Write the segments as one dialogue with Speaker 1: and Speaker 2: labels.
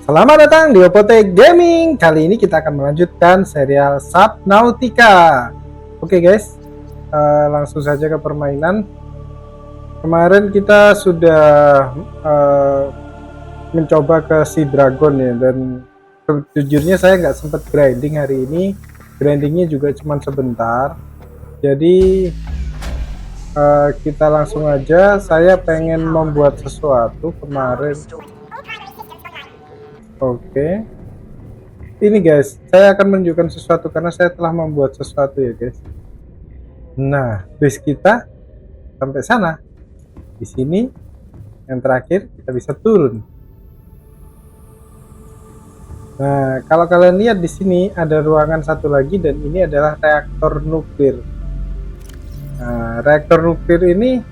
Speaker 1: Selamat datang di Opotek Gaming. Kali ini kita akan melanjutkan serial Subnautica. Oke guys, langsung saja ke permainan. Kemarin kita sudah mencoba ke si Dragon ya, dan sejujurnya saya nggak sempat grinding hari ini. Grindingnya juga cuma sebentar. Jadi kita langsung aja. Saya pengen membuat sesuatu kemarin. Oke. Ini guys, saya akan menunjukkan sesuatu karena saya telah membuat sesuatu ya guys. Nah, base kita sampai sana. Di sini yang terakhir kita bisa turun. Nah, kalau kalian lihat di sini ada ruangan satu lagi dan ini adalah reaktor nuklir. Nah, reaktor nuklir ini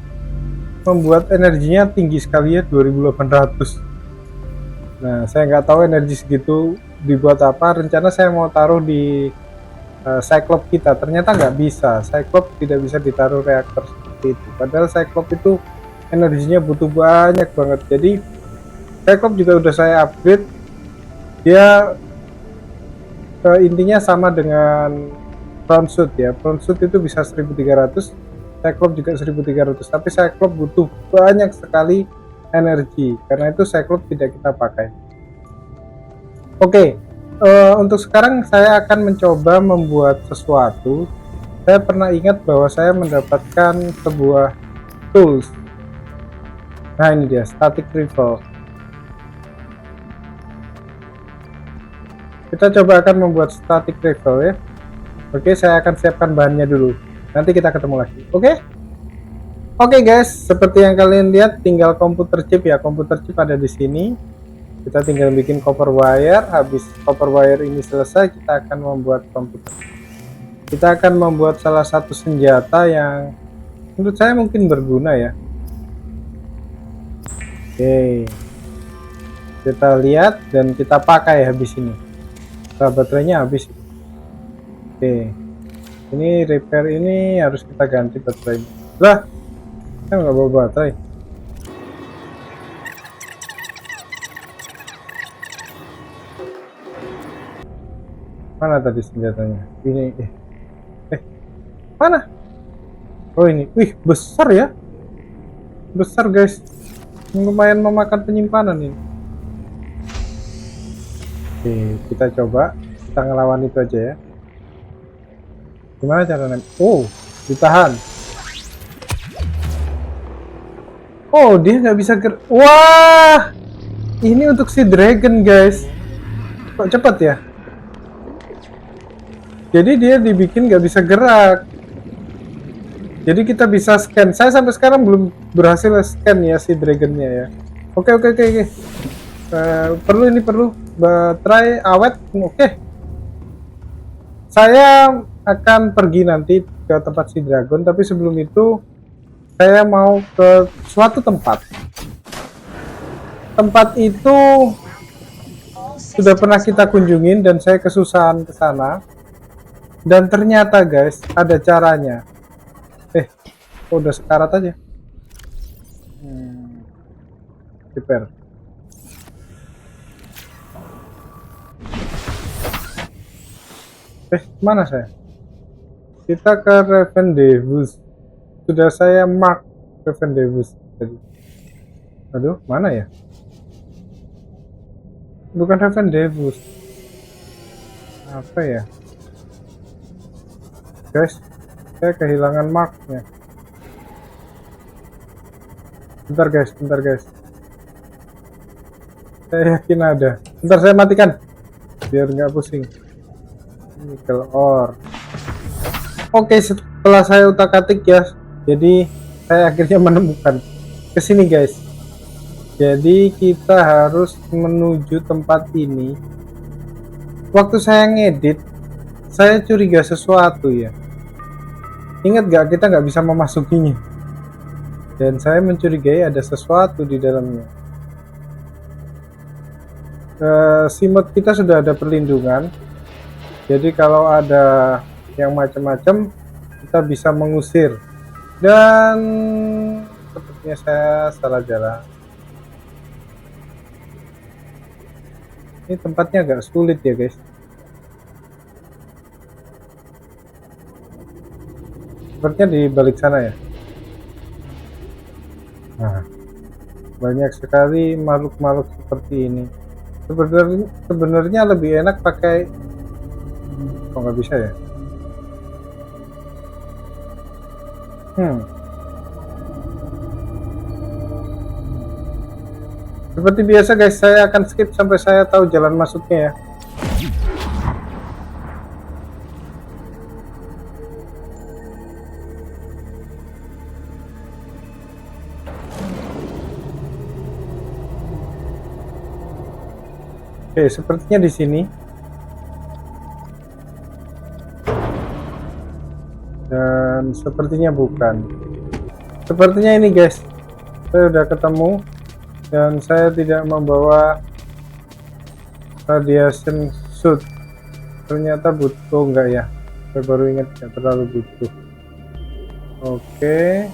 Speaker 1: membuat energinya tinggi sekali ya, 2800. Nah, saya nggak tahu energi segitu dibuat apa. Rencana saya mau taruh di Cyclops kita. Ternyata nggak bisa. Cyclops tidak bisa ditaruh reaktor seperti itu. Padahal Cyclops itu energinya butuh banyak banget. Jadi Cyclops juga udah saya upgrade. Dia intinya sama dengan Front Suit ya. Front Suit itu bisa 1300. Cyclops juga 1300. Tapi Cyclops butuh banyak sekali energi, karena itu Cyclops tidak kita pakai. Oke, untuk sekarang saya akan mencoba membuat sesuatu. Saya pernah ingat bahwa saya mendapatkan sebuah tools. Nah, ini dia, static rifle. Kita coba akan membuat static rifle ya. Oke, saya akan siapkan bahannya dulu. Nanti kita ketemu lagi. Oke guys, seperti yang kalian lihat, tinggal komputer chip ya. Komputer chip ada di sini. Kita tinggal bikin copper wire. Habis copper wire ini selesai, kita akan membuat komputer. Kita akan membuat salah satu senjata yang menurut saya mungkin berguna ya. Oke, kita lihat dan kita pakai habis ini. Baterainya habis. Oke, ini repair ini harus kita ganti baterainya. Lah, saya nggak bawa baterai. Mana tadi senjatanya? Ini mana? Oh ini, wih besar ya, besar guys, lumayan memakan penyimpanan ini. Oke, kita coba, kita ngelawan itu aja ya. Gimana caranya? Oh, ditahan. Oh, dia nggak bisa wah, ini untuk si dragon guys. Kok cepat ya? Jadi dia dibikin nggak bisa gerak. Jadi kita bisa scan. Saya sampai sekarang belum berhasil scan ya si dragonnya ya. Oke. Perlu baterai awet. Oke. Saya akan pergi nanti ke tempat si dragon, tapi sebelum itu saya mau ke suatu tempat. Tempat itu sudah pernah kita kunjungin dan saya kesusahan ke sana. Dan ternyata guys, ada caranya. Udah sekarat aja. Repair. Mana saya? Kita ke Revendezvous. Sudah saya mark Revendezvous tadi. Aduh, mana ya? Bukan Revendezvous. Apa ya? Guys, saya kehilangan marknya. Bentar guys. Saya yakin ada. Bentar, saya matikan biar nggak pusing. Nickel ore. Oke, setelah saya utak-atik ya, jadi saya akhirnya menemukan kesini guys. Jadi kita harus menuju tempat ini. Waktu saya ngedit, saya curiga sesuatu ya. Ingat gak, kita nggak bisa memasukinya. Dan saya mencurigai ada sesuatu di dalamnya. Si mod kita sudah ada perlindungan. Jadi kalau ada yang macam-macam, kita bisa mengusir. Dan sepertinya saya salah jalan. Ini tempatnya agak sulit ya guys. Sepertinya di balik sana ya. Nah, banyak sekali makhluk-makhluk seperti ini. Sebenarnya lebih enak pakai, kok nggak bisa ya. Seperti biasa guys, saya akan skip sampai saya tahu jalan masuknya ya. Oke, sepertinya di sini. Dan sepertinya bukan. Sepertinya ini guys. Saya udah ketemu dan saya tidak membawa radiation suit. Ternyata butuh enggak ya? Saya baru ingat tidak terlalu butuh. Oke.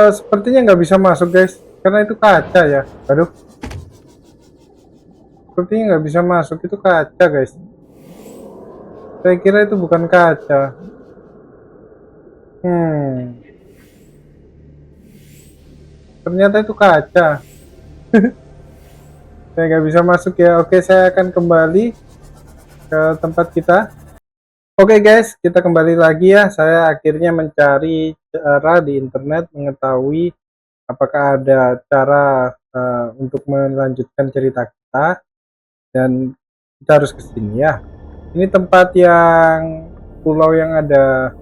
Speaker 1: Sepertinya nggak bisa masuk guys, karena itu kaca ya. Aduh, sepertinya nggak bisa masuk, itu kaca guys. Saya kira itu bukan kaca. Ternyata itu kaca. Saya nggak bisa masuk ya. Oke, saya akan kembali ke tempat kita. Oke guys, kita kembali lagi ya. Saya akhirnya mencari cara di internet mengetahui apakah ada cara untuk melanjutkan cerita kita, dan kita harus ke sini ya. Ini tempat yang pulau yang ada,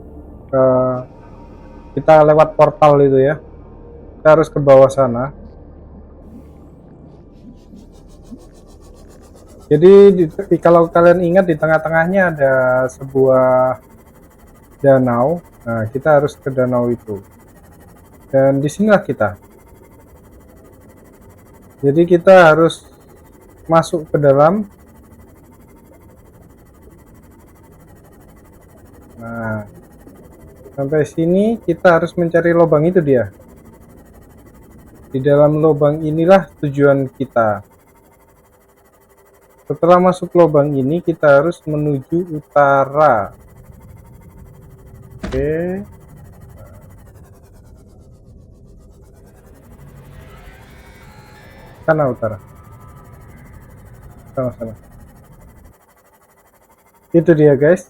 Speaker 1: kita lewat portal itu ya. Kita harus ke bawah sana. Jadi kalau kalian ingat, di tengah-tengahnya ada sebuah danau. Nah, kita harus ke danau itu. Dan disinilah kita. Jadi kita harus masuk ke dalam. Nah, sampai sini kita harus mencari lubang itu dia. Di dalam lubang inilah tujuan kita. Setelah masuk lubang ini, kita harus menuju utara. Oke. Sana utara. Sana. Itu dia guys.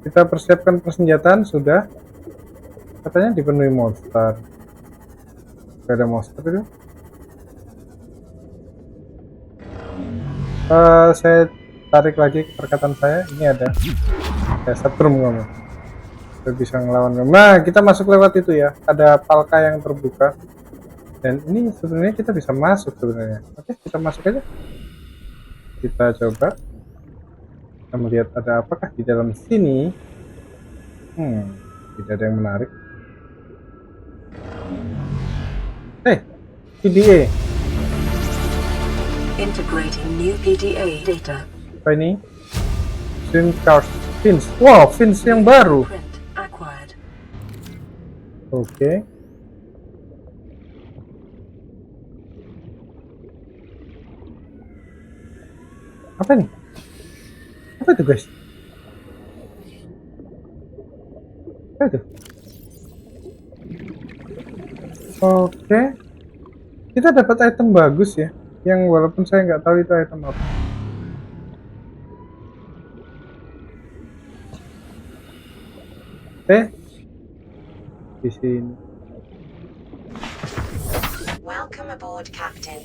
Speaker 1: Kita persiapkan persenjataan sudah. Katanya dipenuhi monster. Gak ada monster itu. Saya tarik lagi perkataan saya. Ini ada setrum kamu. Kita bisa ngelawan kamu. Nah, kita masuk lewat itu ya. Ada palka yang terbuka. Dan ini sebenarnya kita bisa masuk sebenarnya. Oke, kita masuk aja. Kita coba. Kita melihat ada apakah di dalam sini. Tidak ada yang menarik. PDA.
Speaker 2: Integrating new PDA data.
Speaker 1: Apa ini? Swim cars fins. Wow, fins yang baru. Oke. Apa ini? Apa itu guys? Apa itu? Oke. Kita dapat item bagus ya, yang walaupun saya nggak tahu itu item apa. Di sini.
Speaker 2: Welcome aboard, Captain.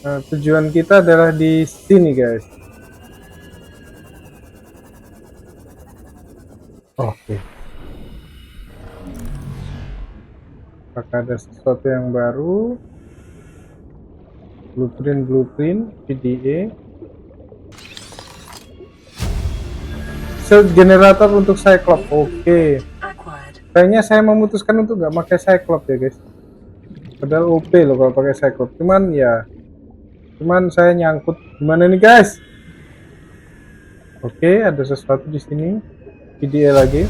Speaker 1: Nah, tujuan kita adalah di sini guys. Oke. Apakah ada sesuatu yang baru? Blueprint PDA. Shield generator untuk Cyclops. Oke. Kayaknya saya memutuskan untuk nggak pakai Cyclops ya guys. Padahal OP loh kalau pakai Cyclops. Cuman saya nyangkut. Gimana nih guys? Oke, ada sesuatu di sini. PDA lagi.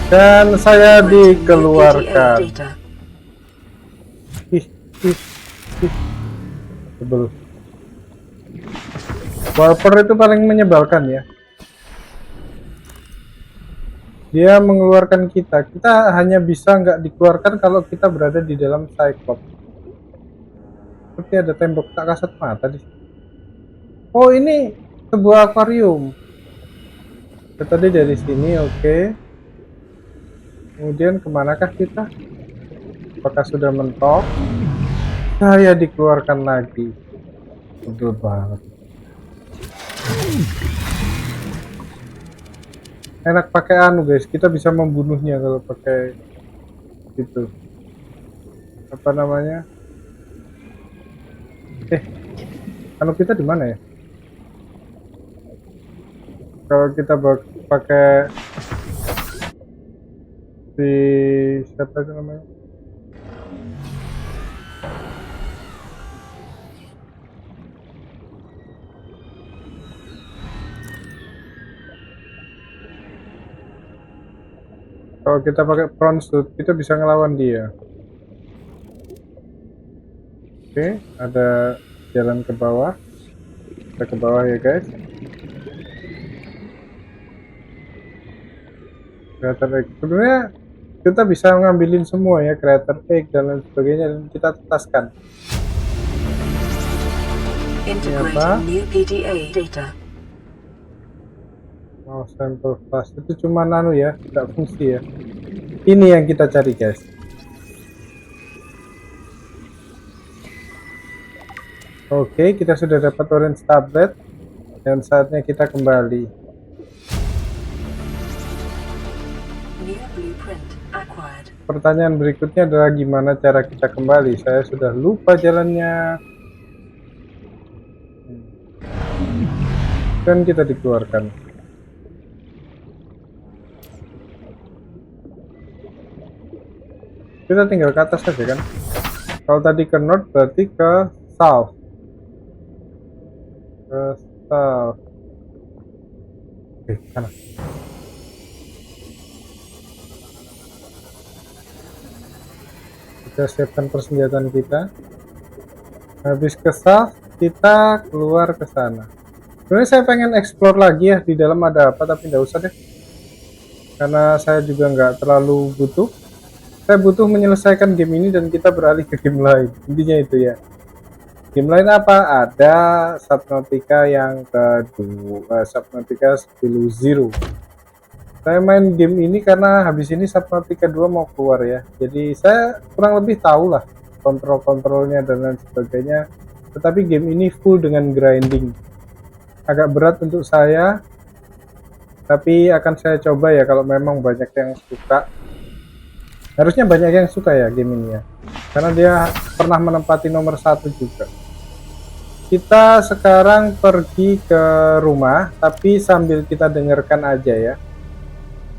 Speaker 1: Dan saya
Speaker 2: Writing new PDA
Speaker 1: dikeluarkan.
Speaker 2: data.
Speaker 1: Ih, ih, ih. Sebel. Warper itu paling menyebalkan ya. Dia mengeluarkan kita. Kita hanya bisa nggak dikeluarkan kalau kita berada di dalam Cyclops. Seperti ada tembok tak kasat mata di sini. Oh, ini sebuah akuarium. Tadi dari sini, oke. Kemudian kemanakah kita? Apakah sudah mentok? Saya dikeluarkan lagi. Betul banget. Enak pakai anu guys, kita bisa membunuhnya kalau pakai itu. Apa namanya? Anu kita di mana ya? Kalau kita pakai di siapa itu namanya? Kalau kita pakai front suit, kita bisa ngelawan dia. Oke, ada jalan ke bawah. Kita ke bawah ya guys. Creator egg. Sebenarnya kita bisa ngambilin semua ya, creator egg dan lain sebagainya, dan kita tetaskan.
Speaker 2: Integrating new PDA data.
Speaker 1: Mau sampel flash itu cuma nano ya, tidak fungsi ya. Ini yang kita cari guys. Oke, kita sudah dapat orange tablet dan saatnya kita kembali.
Speaker 2: New blueprint acquired.
Speaker 1: Pertanyaan berikutnya adalah gimana cara kita kembali. Saya sudah lupa jalannya. Dan kita dikeluarkan. Kita tinggal ke atas saja kan. Kalau tadi ke north berarti ke south. Ke south. Oke, sana. Kita siapkan persenjataan kita. Habis ke south, kita keluar ke sana. Sebenarnya saya pengen explore lagi ya di dalam ada apa, tapi nggak usah deh. Karena saya juga nggak terlalu butuh. Saya butuh menyelesaikan game ini dan kita beralih ke game lain. Intinya itu ya. Game lain apa? Ada Subnautica yang kedua, Subnautica Below Zero. Saya main game ini karena habis ini Subnautica 2 mau keluar ya. Jadi saya kurang lebih tahu lah kontrol-kontrolnya dan lain sebagainya. Tetapi game ini full dengan grinding. Agak berat untuk saya. Tapi akan saya coba ya kalau memang banyak yang suka. Harusnya banyak yang suka ya game ini ya. Karena dia pernah menempati nomor 1 juga. Kita sekarang pergi ke rumah, tapi sambil kita dengarkan aja ya.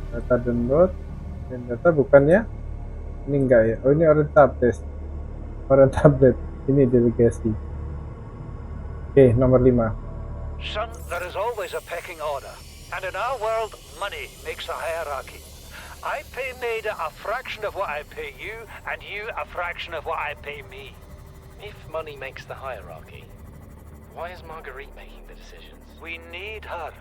Speaker 1: Data download. Dan data bukan ya? Ini enggak ya? Oh ini orange tablet. Orange tablet. Ini delegasi. Oke, nomor 5.
Speaker 3: Son, there is always a pecking order. And in our world, money makes a hierarchy. I pay Maida a fraction of what I pay you, and you a fraction of what I pay me.
Speaker 4: If money makes the hierarchy, why is Marguerite making the decisions?
Speaker 3: We need her.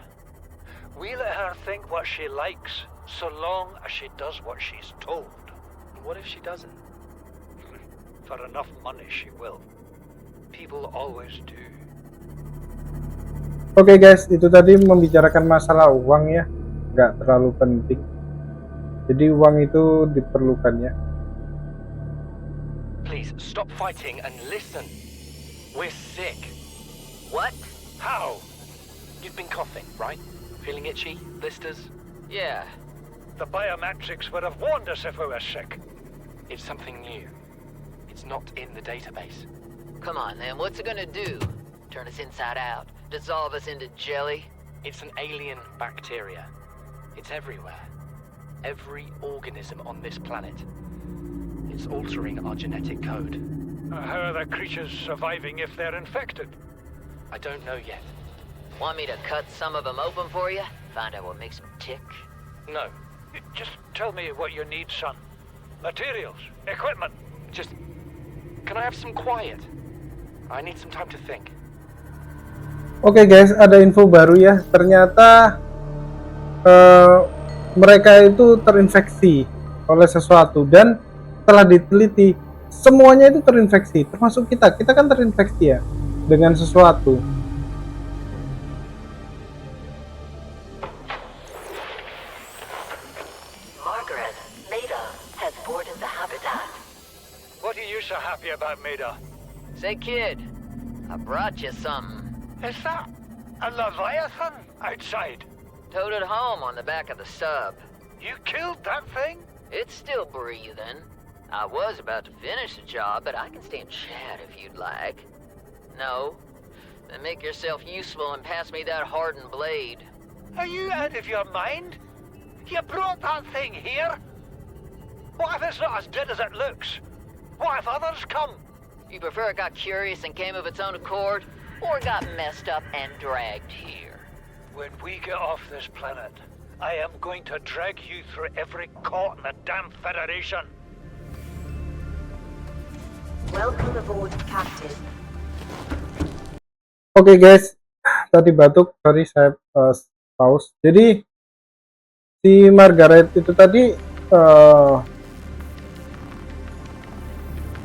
Speaker 3: We let her think what she likes, so long as she does what she's told.
Speaker 4: What if she doesn't?
Speaker 3: For enough money, she will. People always do.
Speaker 1: Oke guys, itu tadi membicarakan masalah uang ya. Nggak terlalu penting. Jadi uang itu diperlukan ya.
Speaker 4: Please stop fighting and listen. We're sick.
Speaker 5: What?
Speaker 4: How? You've been coughing, right? Feeling itchy? Blisters?
Speaker 5: Yeah.
Speaker 3: The biometrics would have warned us if we were sick.
Speaker 4: It's something new. It's not in the database.
Speaker 5: Come on, then. What's it gonna do? Turn us inside out? Dissolve us into jelly?
Speaker 4: It's an alien bacteria. It's everywhere. Every organism on this planet. It's altering our genetic code.
Speaker 3: How are the creatures surviving if they're infected?
Speaker 4: I don't know yet.
Speaker 5: Want me to cut some of them open for you? Find out what makes them tick?
Speaker 4: No,
Speaker 3: Just tell me what you need, son. Materials, equipment.
Speaker 4: just... Can I have some quiet? I need some time to think.
Speaker 1: Oke guys, ada info baru ya. Ternyata mereka itu terinfeksi oleh sesuatu, dan setelah diteliti semuanya itu terinfeksi, termasuk kita. Kita kan terinfeksi ya dengan sesuatu.
Speaker 2: Margaret, Maida has boarded the habitat.
Speaker 3: What are you so happy about, Maida?
Speaker 5: Say, kid, I brought you something.
Speaker 3: Is that a Leviathan outside?
Speaker 5: Towed it home on the back of the sub.
Speaker 3: You killed that thing?
Speaker 5: It's still breathing. I was about to finish the job, but I can stay and chat if you'd like. No? Then make yourself useful and pass me that hardened blade.
Speaker 3: Are you out of your mind? You brought that thing here? What if it's not as dead as it looks? What if others come?
Speaker 5: You prefer it got curious and came of its own accord, or got messed up and dragged here?
Speaker 3: When we get off this planet, I am going to drag you through every court in the damn Federation.
Speaker 2: Welcome aboard, Captain.
Speaker 1: Oke guys, tadi batuk, sorry saya pause. Jadi si Margaret itu tadi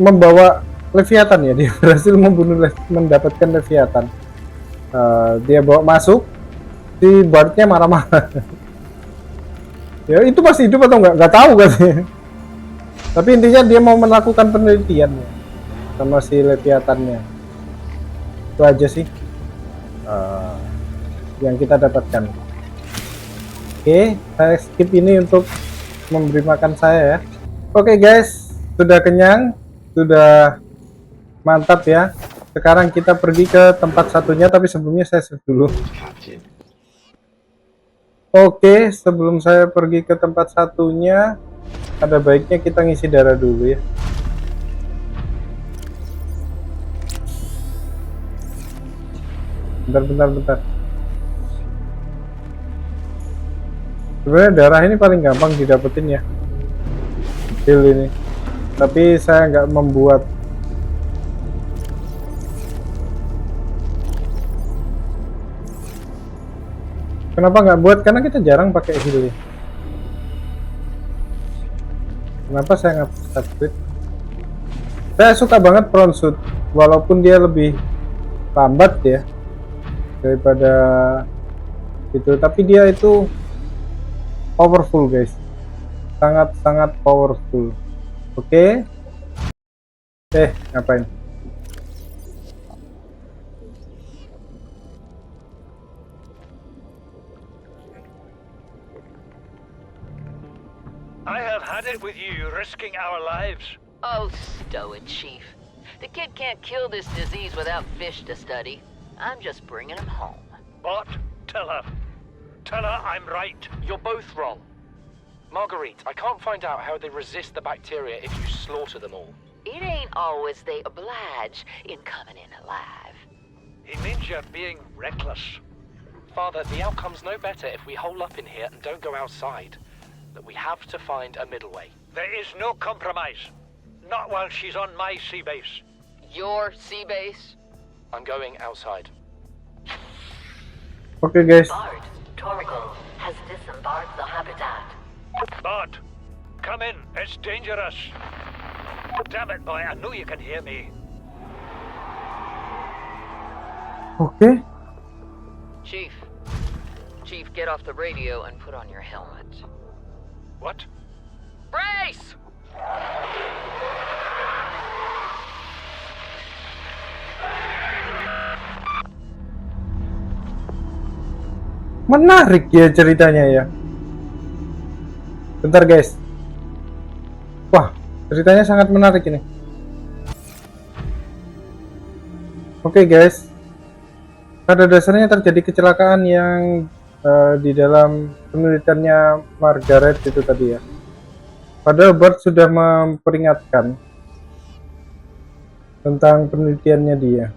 Speaker 1: membawa Leviathan ya, dia berhasil mendapatkan Leviathan. Dia bawa masuk, si Bartnya marah-marah. Ya itu masih hidup atau nggak tahu katanya. Tapi intinya dia mau melakukan penelitian ya, sama si Leviathannya. Itu aja sih yang kita dapatkan. Oke, saya skip ini untuk memberi makan saya ya. Oke guys, sudah kenyang, sudah mantap ya. Sekarang kita pergi ke tempat satunya, tapi sebelumnya saya save dulu. Oke, sebelum saya pergi ke tempat satunya, ada baiknya kita ngisi darah dulu ya. Bentar. Sebenarnya darah ini paling gampang didapetin ya, pil ini. Tapi saya nggak membuat. Kenapa nggak buat? Karena kita jarang pakai heal ya. Kenapa saya nggak upgrade? Saya suka banget Prawn Suit, walaupun dia lebih lambat ya daripada itu, tapi dia itu powerful guys, sangat powerful. Oke. Ngapain?
Speaker 3: I have had it with you risking our lives.
Speaker 5: Oh, stow it, Chief. The kid can't kill this disease without fish to study. I'm just bringing him home.
Speaker 3: But tell her I'm right.
Speaker 4: You're both wrong. Marguerite, I can't find out how they resist the bacteria if you slaughter them all.
Speaker 5: It ain't always they oblige in coming in alive.
Speaker 3: He means you're being reckless.
Speaker 4: Father, the outcome's no better if we hole up in here and don't go outside. That we have to find a middle way.
Speaker 3: There is no compromise. Not while she's on my sea base.
Speaker 5: Your sea base?
Speaker 4: I'm going outside.
Speaker 1: Oke guys.
Speaker 2: Bart, Torgal has disembarked the habitat.
Speaker 3: Bart, come in. It's dangerous. Damn it, boy. I know you can hear me.
Speaker 1: Oke.
Speaker 5: Chief, get off the radio and put on your helmet.
Speaker 3: What?
Speaker 5: Brace!
Speaker 1: Menarik ya ceritanya ya. Bentar guys. Wah, ceritanya sangat menarik ini. Oke guys. Pada dasarnya terjadi kecelakaan yang di dalam penelitiannya Margaret itu tadi ya. Padahal Bart sudah memperingatkan tentang penelitiannya dia.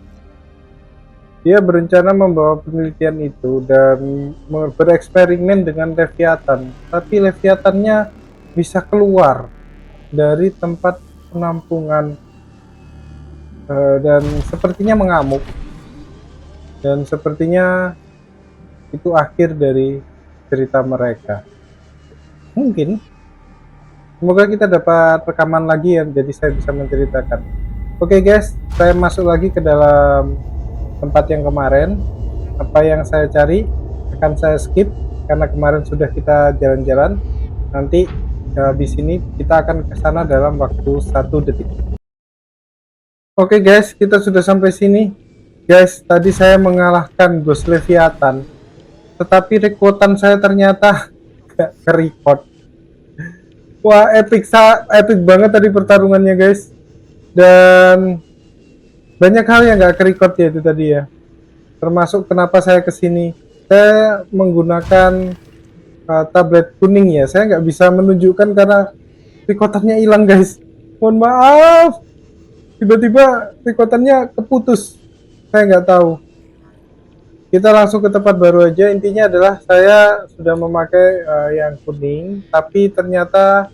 Speaker 1: Dia berencana membawa penelitian itu dan bereksperimen dengan Leviathan, tapi Leviathannya bisa keluar dari tempat penampungan dan sepertinya mengamuk, dan sepertinya itu akhir dari cerita mereka. Mungkin, semoga kita dapat rekaman lagi ya, jadi saya bisa menceritakan. Oke guys, saya masuk lagi ke dalam tempat yang kemarin. Apa yang saya cari akan saya skip karena kemarin sudah kita jalan-jalan. Nanti habis ini kita akan ke sana dalam waktu 1 detik. Oke guys, kita sudah sampai sini. Guys, tadi saya mengalahkan Ghost Leviathan, tetapi rekrutan saya ternyata gak ke-record. Wah, epic banget tadi pertarungannya guys. Dan banyak hal yang gak ke-record ya itu tadi ya. Termasuk kenapa saya kesini. Saya menggunakan tablet kuning ya. Saya nggak bisa menunjukkan karena recordannya hilang guys. Mohon maaf. Tiba-tiba recordannya keputus. Saya nggak tahu. Kita langsung ke tempat baru aja. Intinya adalah saya sudah memakai yang kuning, tapi ternyata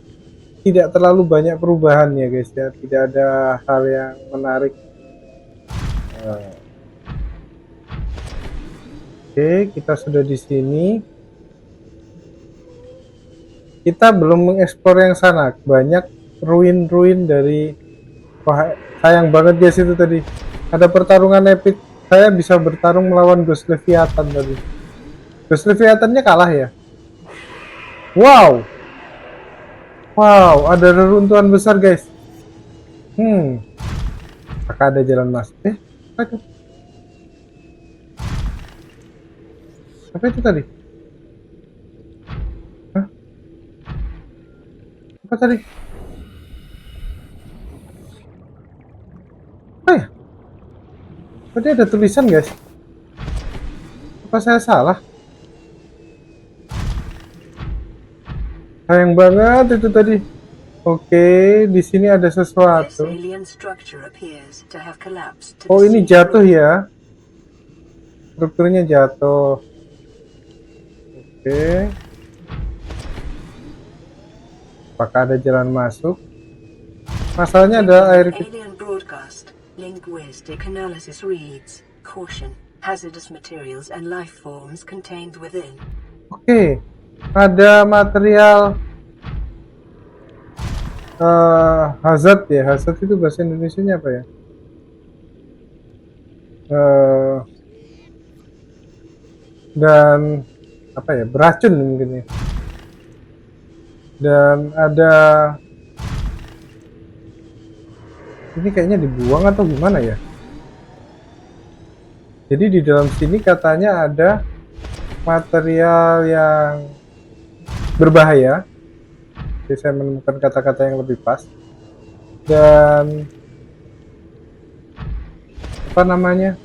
Speaker 1: tidak terlalu banyak perubahan ya guys ya. Tidak ada hal yang menarik. Oke, kita sudah di sini. Kita belum mengeksplor yang sana. Banyak ruin-ruin dari. Wah, sayang banget guys itu tadi. Ada pertarungan epic. Saya bisa bertarung melawan Ghost Leviathan tadi. Ghost Leviathan-nya kalah ya. Wow. Wow, ada reruntuhan besar guys. Apakah ada jalan masuk? Aduh. Apa itu tadi? Hah? Apa tadi? Oh ya? Tadi ada tulisan guys. Apa saya salah? Sayang banget itu tadi. Oke, di sini ada sesuatu. Oh, ini jatuh ya? Strukturnya jatuh. Oke. Apakah ada jalan masuk? Masalahnya ada air.
Speaker 6: Alien broadcast. Linguistic analysis reads, caution, hazardous materials and life forms contained within.
Speaker 1: Oke. Ada material hazard ya. Hazard itu bahasa Indonesianya apa ya? Dan apa ya, beracun mungkin ya. Dan ada ini kayaknya dibuang atau gimana ya. Jadi di dalam sini katanya ada material yang berbahaya. Jadi saya menemukan kata-kata yang lebih pas. Dan apa namanya,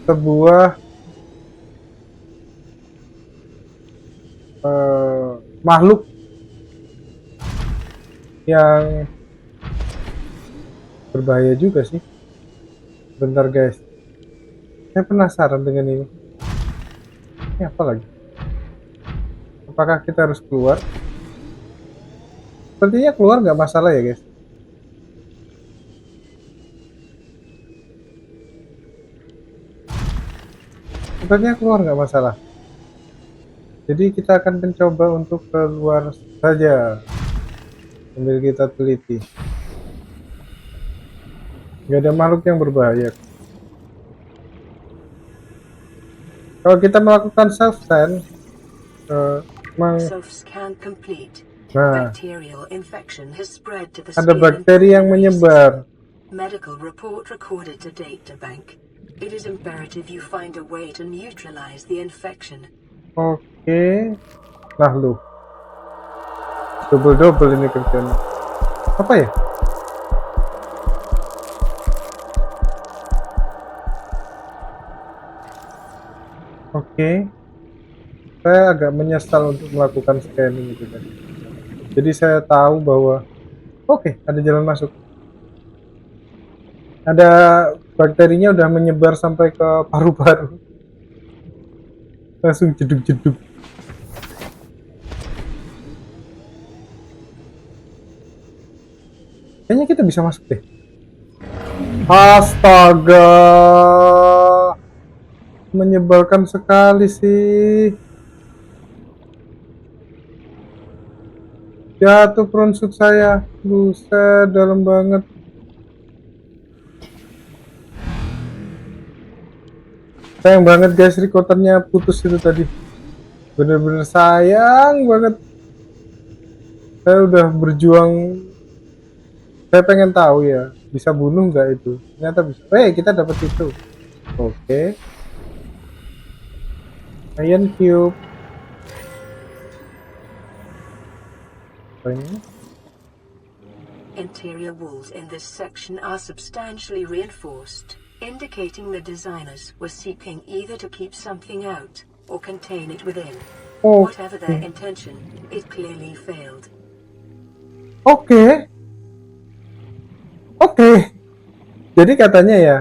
Speaker 1: sebuah makhluk yang berbahaya juga sih. Bentar guys, saya penasaran dengan ini. Ini apa lagi? Apakah kita harus keluar? Sepertinya keluar nggak masalah ya guys. Sepertinya keluar nggak masalah. Jadi kita akan mencoba untuk keluar saja sambil kita teliti. Nggak ada makhluk yang berbahaya. Kalau kita melakukan self scan,
Speaker 6: Self-scan complete.
Speaker 1: nah,
Speaker 6: Bacterial infection has spread to the
Speaker 1: ada
Speaker 6: sphere
Speaker 1: bakteri yang menyebar.
Speaker 6: Medical report recorded to databank. It is imperative you find a way to neutralize the infection.
Speaker 1: Oke, nah lu, double ini kerjaan. Apa ya? Oke, saya agak menyesal untuk melakukan scanning itu tadi. Jadi saya tahu bahwa oke, ada jalan masuk. Ada bakterinya udah menyebar sampai ke paru-paru. Langsung jeduk-jeduk. Kayaknya kita bisa masuk deh. Astaga, menyebalkan sekali sih. Jatuh front saya, buset, dalam banget. Sayang banget guys, recordernya putus itu tadi. Bener-bener sayang banget. Saya udah berjuang. Saya pengen tahu ya, bisa bunuh nggak itu? Ternyata bisa. Kita dapat itu. Oke. Iron Cube. Apa ini?
Speaker 6: Interior walls in this section are substantially reinforced, indicating the designers were seeking either to keep something out or contain it within.
Speaker 1: Oh,
Speaker 6: Whatever their intention, it clearly failed.
Speaker 1: Oke. Jadi katanya ya,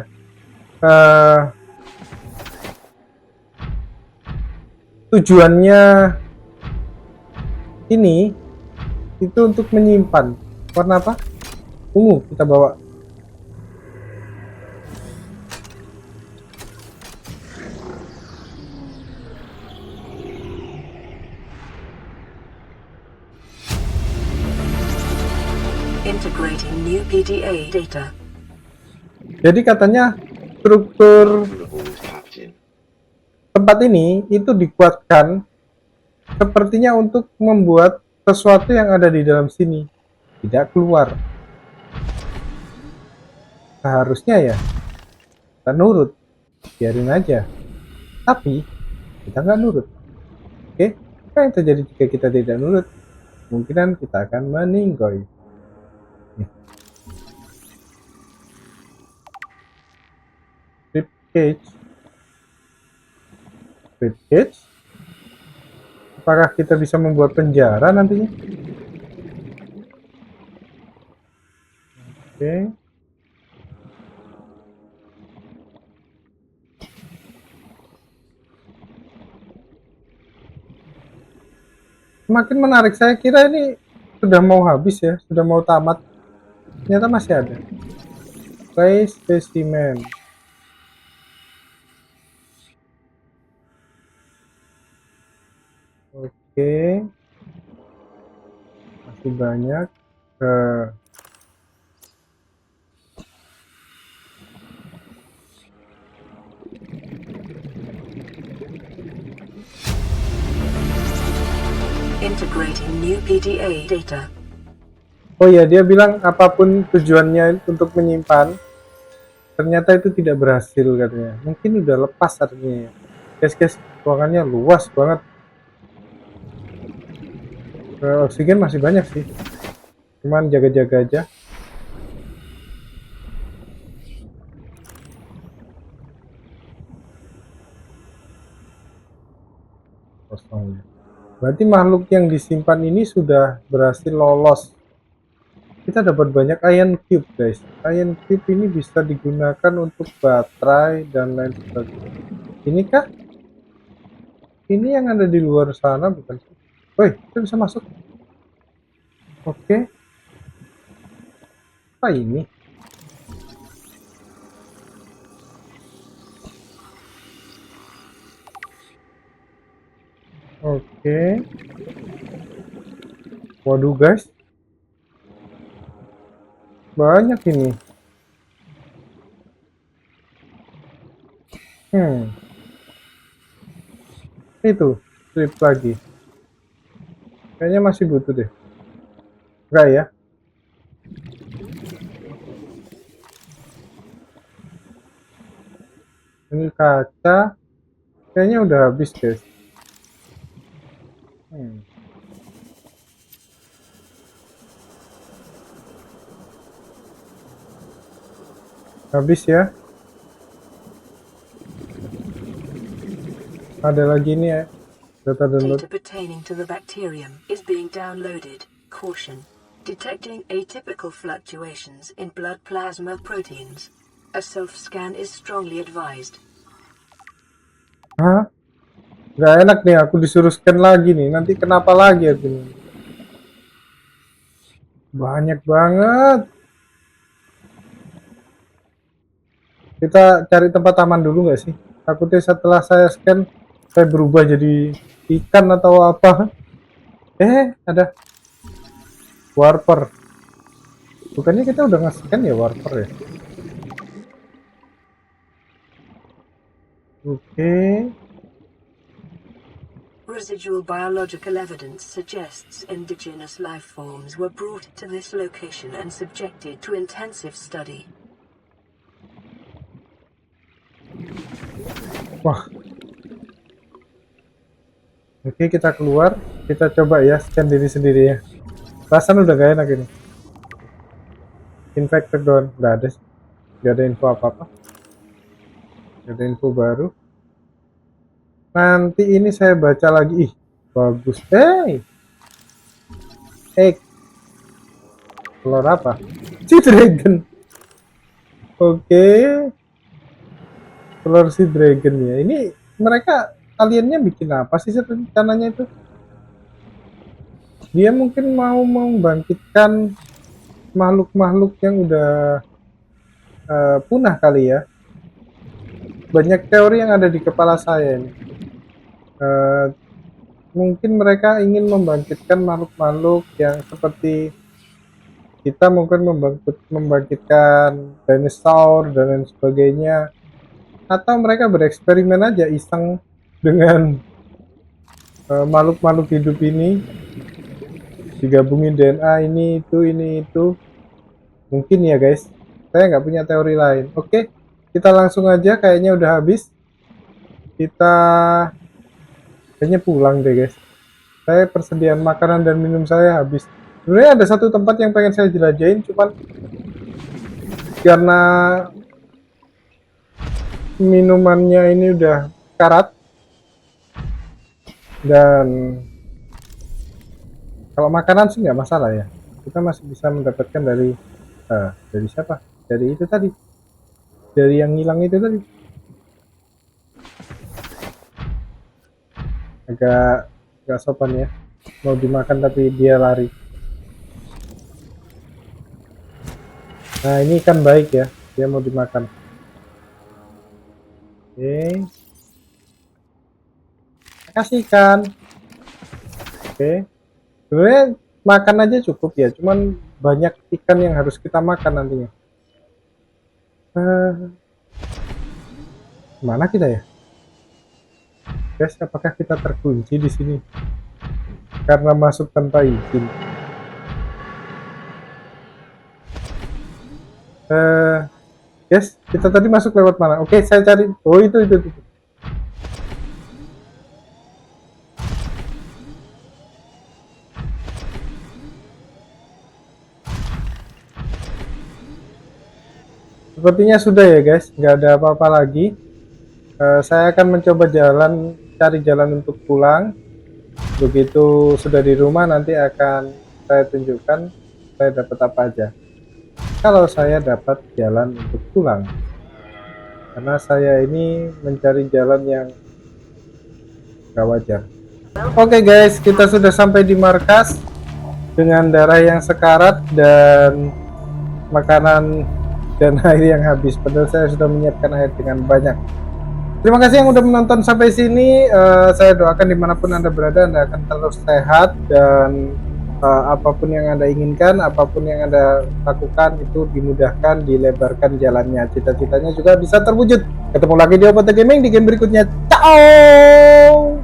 Speaker 1: tujuannya ini itu untuk menyimpan. Warna apa? Ungu kita bawa.
Speaker 6: Integrating new PDA data.
Speaker 1: Jadi katanya struktur tempat ini itu dikuatkan sepertinya untuk membuat sesuatu yang ada di dalam sini tidak keluar. Seharusnya ya kita nurut, biarin aja. Tapi kita nggak nurut. Oke, apa yang terjadi jika kita tidak nurut? Kemungkinan kita akan meninggoy. Ribcage. Apakah kita bisa membuat penjara nantinya? Oke. Semakin menarik, saya kira ini sudah mau habis ya, sudah mau tamat. Ternyata masih ada. Play specimen. Oke, masih banyak.
Speaker 6: Integrating new PDA data.
Speaker 1: Oh ya, dia bilang apapun tujuannya untuk menyimpan, ternyata itu tidak berhasil katanya. Mungkin udah lepas artinya. Guys, ruangannya luas banget. Oksigen masih banyak sih, cuman jaga-jaga aja. Kosong. Berarti makhluk yang disimpan ini sudah berhasil lolos. Kita dapat banyak iron cube guys. Iron cube ini bisa digunakan untuk baterai dan lain sebagainya. Ini kah? Ini yang ada di luar sana bukan? Woi, kita bisa masuk. Oke. Apa ini? Oke. Waduh guys. Banyak ini. Itu, strip lagi. Kayaknya masih butuh deh. Enggak ya? Ini kaca. Kayaknya udah habis guys. Habis ya. Ada lagi nih ya. Data download.
Speaker 6: Data pertaining to the bacterium is being downloaded. Caution. Detecting atypical fluctuations in blood plasma proteins. A self-scan is strongly advised.
Speaker 1: Hah? Nggak enak nih, aku disuruh scan lagi nih. Nanti kenapa lagi aku nih? Banyak banget. Kita cari tempat aman dulu nggak sih? Takutnya setelah saya scan, saya berubah jadi ikan atau apa. Ada warper. Bukannya kita udah nge-scan ya warper ya? Oke.
Speaker 6: Residual biological evidence suggests indigenous life forms were brought to this location and subjected to intensive study.
Speaker 1: Wah. Oke, kita keluar. Kita coba ya scan diri sendiri ya. Perasaan udah gak enak ini. Infected down. Nggak ada sih. Nggak ada info apa-apa. Nggak ada info baru. Nanti ini saya baca lagi. Ih, bagus. Telur apa? Si dragon. Oke. Telur si dragon ya. Ini mereka aliennya bikin apa sih rencananya itu? Dia mungkin mau membangkitkan makhluk-makhluk yang udah punah kali ya. Banyak teori yang ada di kepala saya ini. Mungkin mereka ingin membangkitkan makhluk-makhluk yang seperti kita mungkin membangkitkan dinosaur dan lain sebagainya, atau mereka bereksperimen aja iseng dengan makhluk-makhluk hidup ini, digabungin DNA ini itu mungkin ya guys. Saya nggak punya teori lain. Oke, kita langsung aja, kayaknya udah habis. Kita kayaknya pulang deh guys. Saya persediaan makanan dan minum saya habis. Sebenarnya ada satu tempat yang pengen saya jelajahin, cuman karena minumannya ini udah karat dan kalau makanan sih nggak masalah ya. Kita masih bisa mendapatkan dari siapa? Dari itu tadi. Dari yang hilang itu tadi. Agak sopan ya, mau dimakan tapi dia lari. Nah ini ikan baik ya, dia mau dimakan. Oke, kasih ikan. Oke, sebenarnya makan aja cukup ya, cuman banyak ikan yang harus kita makan nantinya. Mana kita ya? Guys, apakah kita terkunci di sini karena masuk tanpa izin? Guys, kita tadi masuk lewat mana? Oke, saya cari. Oh, itu. Sepertinya sudah ya guys, nggak ada apa-apa lagi. Saya akan mencoba cari jalan untuk pulang. Begitu sudah di rumah nanti akan saya tunjukkan saya dapat apa aja. Kalau saya dapat jalan untuk pulang, karena saya ini mencari jalan yang gak wajar. Oke guys, kita sudah sampai di markas dengan darah yang sekarat dan makanan dan air yang habis. Padahal saya sudah menyiapkan air dengan banyak. Terima kasih yang udah menonton sampai sini. Saya doakan dimanapun Anda berada, Anda akan terus sehat dan apapun yang Anda inginkan, apapun yang Anda lakukan itu dimudahkan, dilebarkan jalannya. Cita-citanya juga bisa terwujud. Ketemu lagi di Opata Gaming di game berikutnya. Ciao.